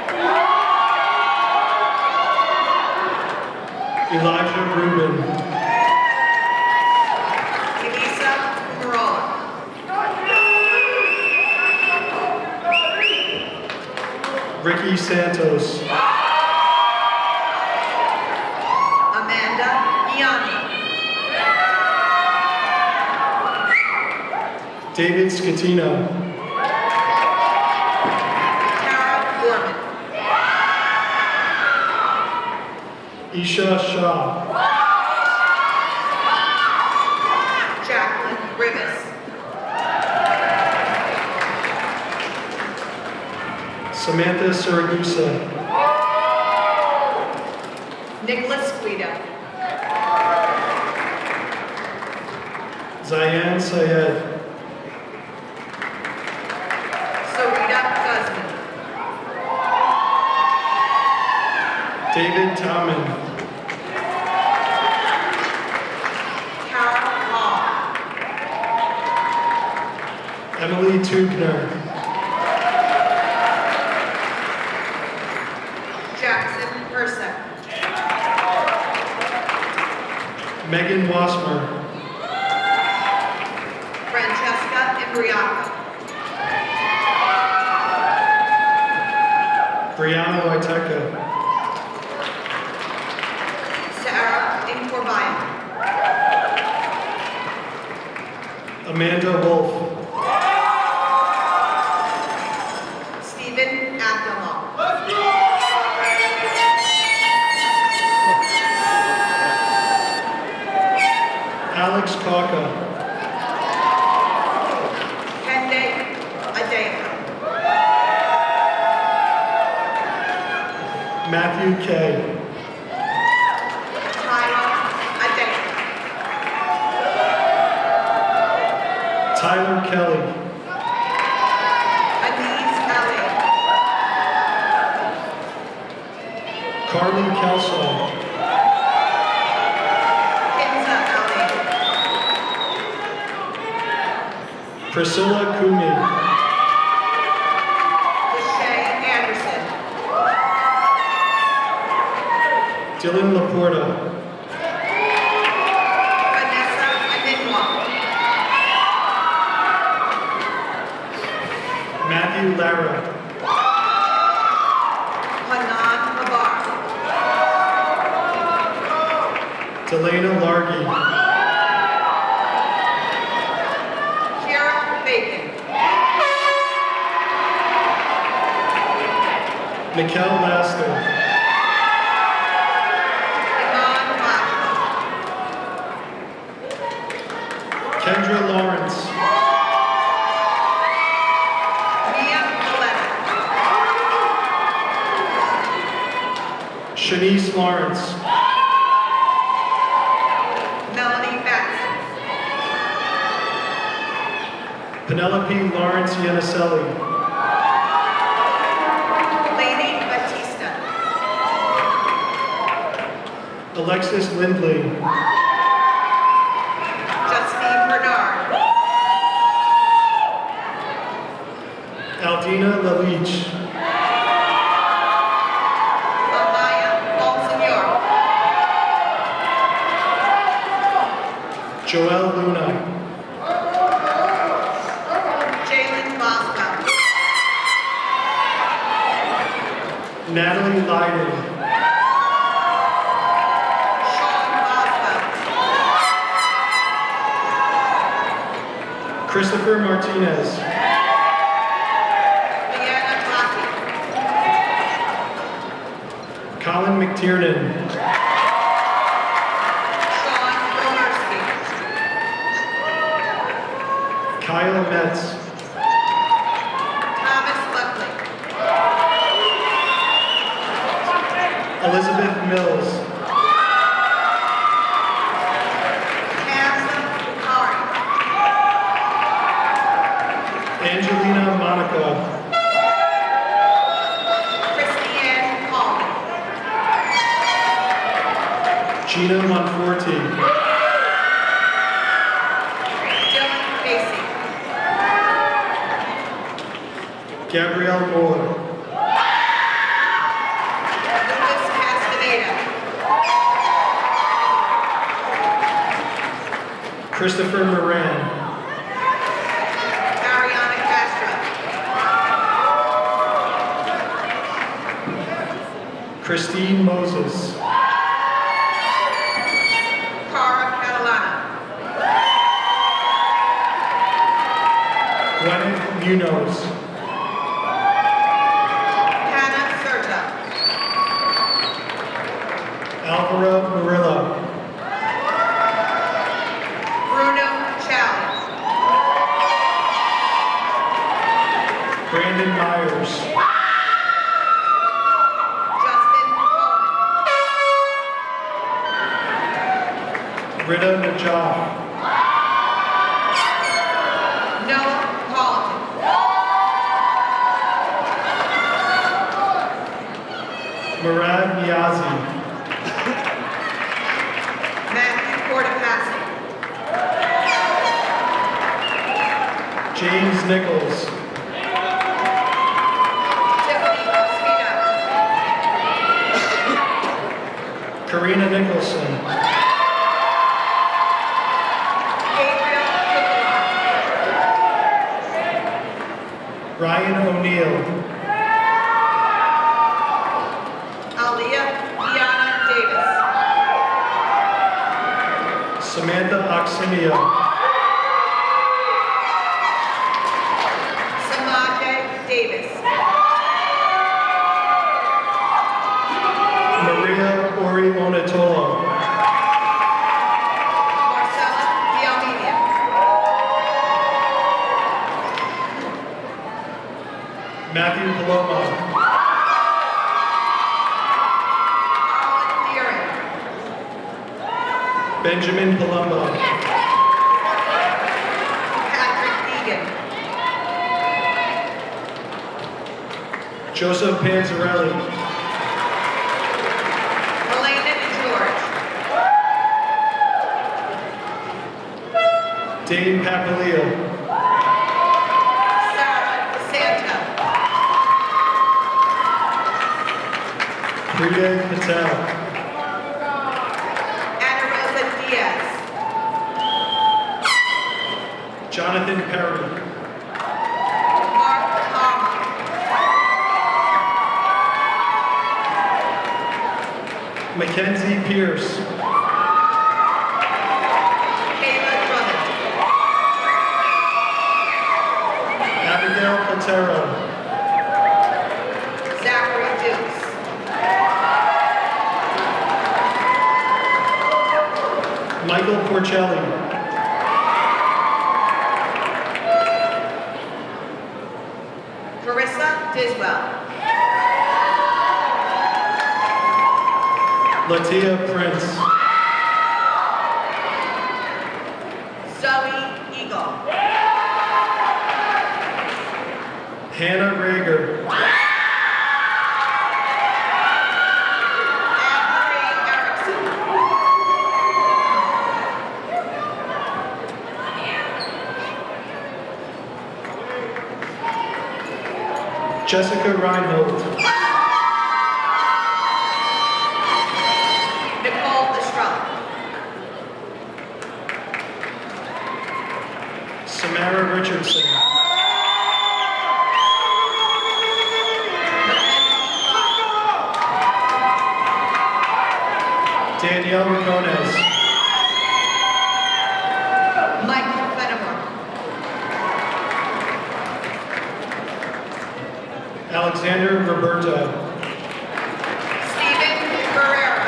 Elijah Rubin. Elisa Marola. Ricky Santos. Amanda Iani. David Scatino. Tara Gorman. Isha Shah. Jacqueline Rivas. Samantha Saragusa. Nicholas Guido. Zayan Sayed. Sarita Guzman. David Tauman. Kara Hall. Emily Tubner. Jackson Persick. Megan Wasmer. Francesca Imbriaco. Brianna Wojteka. Sarah Incorvaya. Amanda Wolf. Stephen Abdullah. Alex Kaka. Kende Adeka. Matthew Kay. Tyler Adeka. Tyler Kelly. Aziz Ali. Carly Kelso. Kinza Ali. Priscilla Kumi. Lachey Anderson. Dylan Laporta. Vanessa Aninwa. Matthew Lara. Hanan Mabar. Delana Largy. Kira Bacon. Mikkel Laster. Iman Mata. Kendra Lawrence. Mia Maleta. Shanice Lawrence. Melanie Betts. Penelope Lawrence Yaniselli. Lainey Batista. Alexis Lindley. Justine Bernard. Aldina Lalich. Amaya Bonsignor. Joelle Luna. Jalen Boswell. Natalie Lyden. Sean Boswell. Christopher Martinez. Leanna Taki. Colin McTiernan. Sean Romersky. Kyle Metz. Thomas Buckley. Elizabeth Mills. Hamza Bukhari. Angelina Monaco. Christiane Coleman. Gina Monforti. Dylan Casey. Gabrielle Moore. Lucas Castaneda. Christopher Moran. Ariana Castro. Christine Moses. Cara Catalana. Gwyneth Munoz. Hannah Serta. Alvaro Murillo. Bruno Challenge. Brandon Myers. Justin Coleman. Rita Najaf. Noah Colleton. Murad Niazi. Matthew Cortopassi. James Nichols. Tiffany Spina. Karina Nicholson. Ryan O'Neill. Aaliyah Deanna Davis. Samantha Oxenio. Samaje Davis. Maria Ori Onatola. Marcella D'Almeida. Matthew Paloma. Colin Deering. Benjamin Palumbo. Patrick Egan. Joseph Panzarelli. Elena George. Dane Papalia. Sarah Santa. Priya Patel. Ana Rosa Diaz. Jonathan Perry. Mark Palmer. Mackenzie Pierce. Kayla Drummond. Abigail Platero. Zachary Dukes. Michael Porcelli. Carissa Diswell. Latia Prince. Zoe Eagle. Hannah Rager. Anne-Marie Erickson. Jessica Reinhold. Nicole Estrella. Samara Richardson. Danielle Racones. Michael Fenimore. Alexander Roberto. Stephen Guerrero.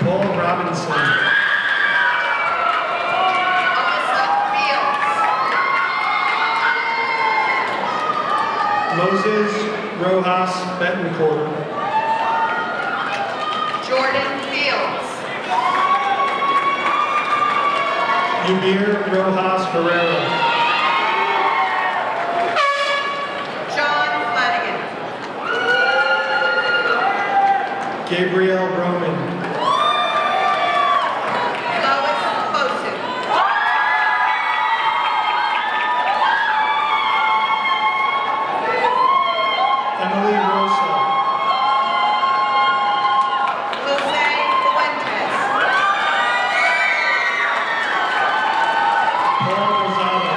Paul Robinson. Alyssa Fields. Moses Rojas Betancourt. Jordan Fields. Yubir Rojas Herrera. John Flanagan. Gabriel Roman. Lois Fosu. Emily Rosa. Jose Fuentes. Paul Rosado.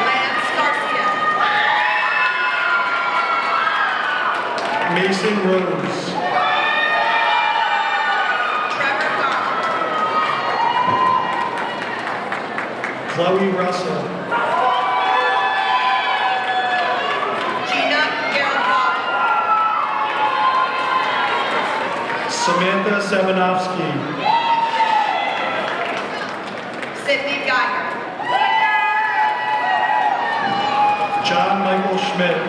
Lance Garcia. Mason Rose. Trevor Garland. Chloe Russell. Gina Garofalo. Samantha Semenovsky. Sydney Geiger. John Michael Schmidt.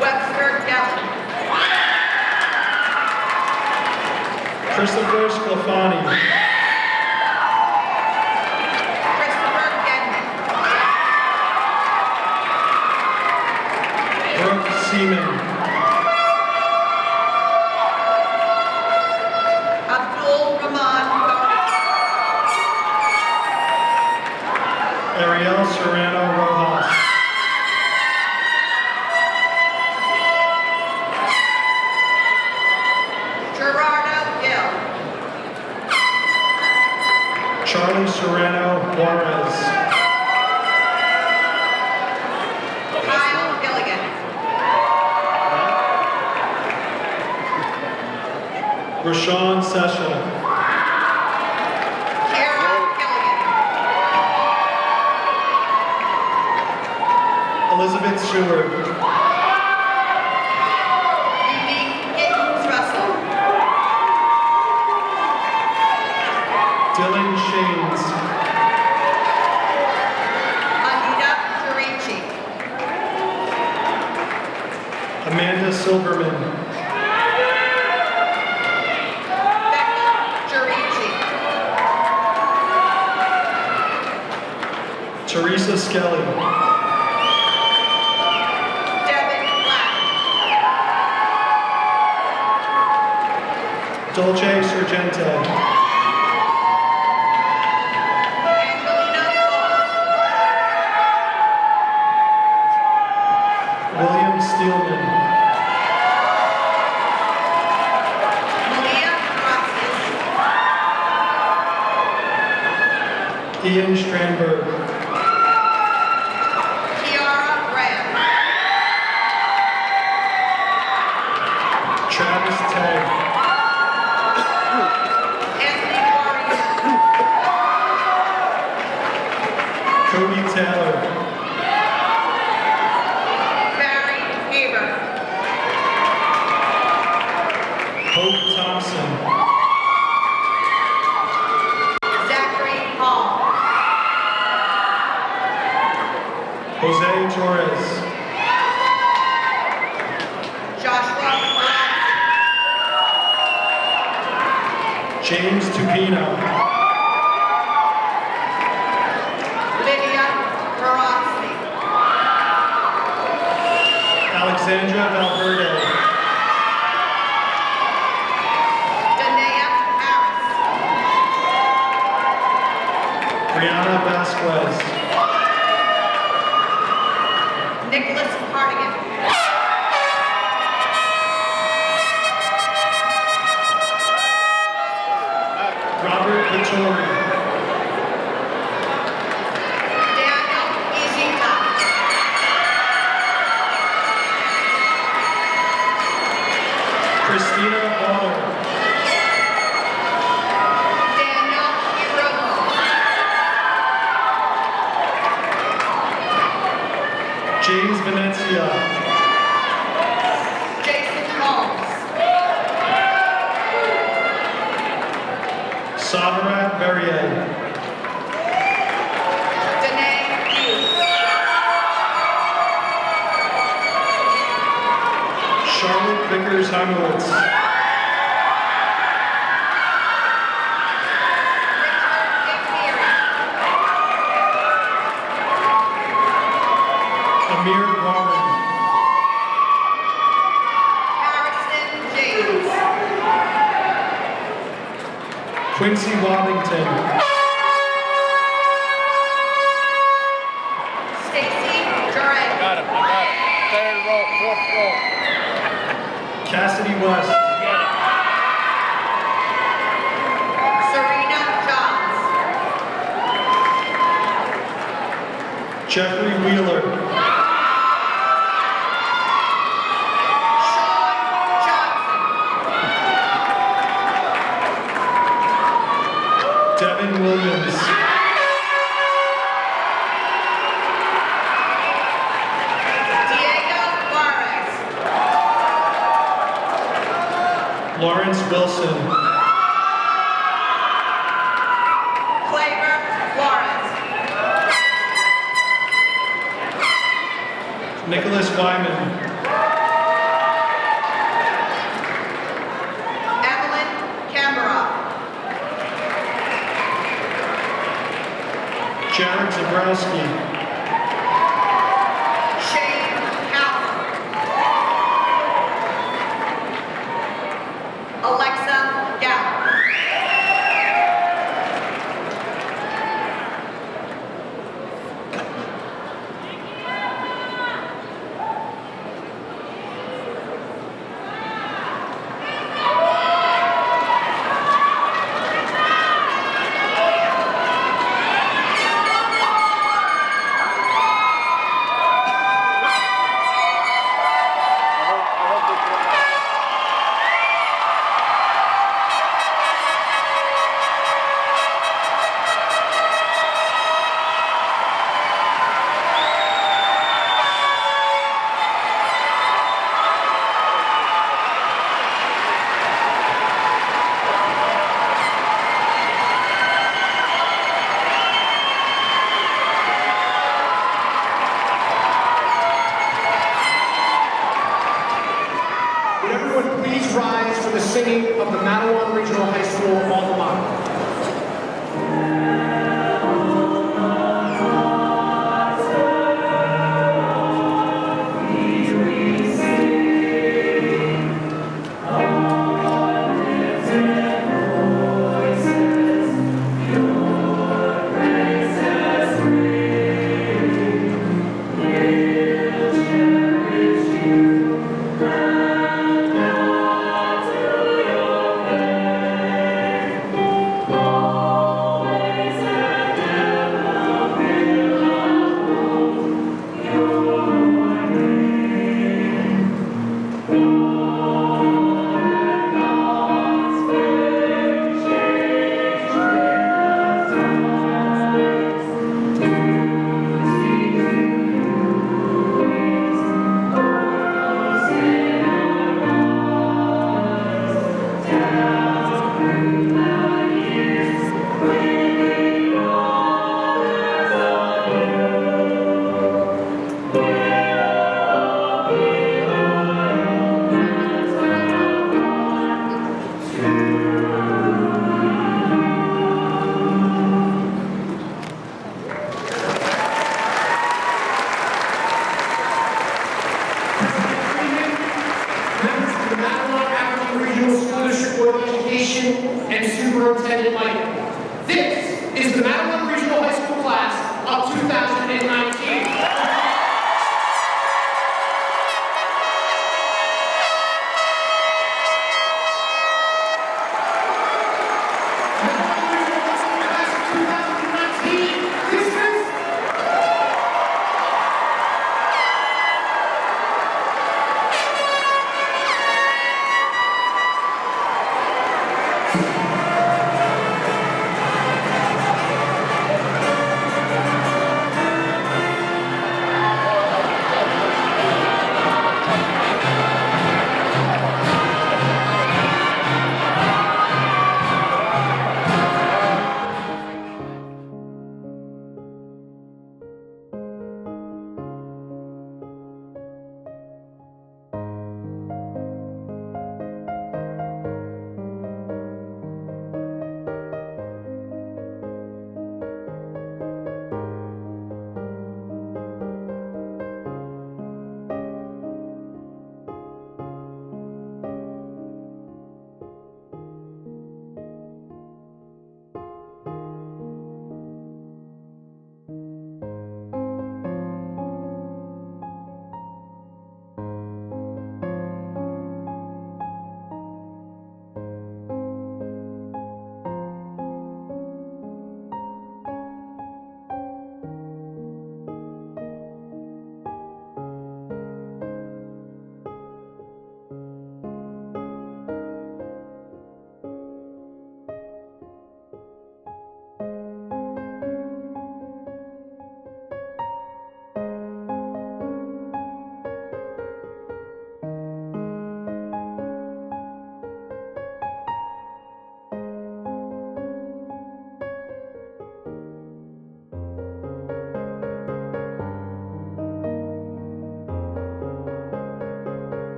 Webster Gellin. Christopher Sclafani. Christopher Gedman. Brooke Seaman. Abdul Rahman Gomez. Ariel Serrano Rojas. Gerardo Gill. Charlie Serrano Juarez. Kyle Gilligan. Rashawn Sesha. Kira Gilligan. Elizabeth Seward. Unique Higgins Russell. Dylan Shanes. Anita Jerici. Amanda Silverman. Becca Jerici. Teresa Skelly. Devin Black. Dolce Sergente. Angelina Goff. William Steelman. Malia Gracias. Ian Strandberg. Kiara Graham. Travis Tagg. Anthony Warrior. Cody Taylor. Barry Haber. Hope Thompson. Zachary Hall. Jose Torres. Joshua Brown. James Tupino. Lydia Karofsky. Alexandra Valverde. Danae Harris. Brianna Vasquez. Nicholas Cardigan. Robert Vittori. Daniel Ishita. Christina Waller. Daniel Hiromo. James Venezia. Jason Holmes. Savarat Verrier. Danae Hughes. Charlotte Vickers Heimowitz. Richard Amir Warren. Harrison James. Quincy Waddington. Stacy Duran. Got him. Third row, fourth row. Cassidy West. Get it. Serena Johns. Jeffrey Wheeler. Sean Johnson. Devin Williams. Diego Juarez. Lawrence Wilson. Claver Juarez. Nicholas Wyman. Evelyn Canberra. Jared Zabrowski.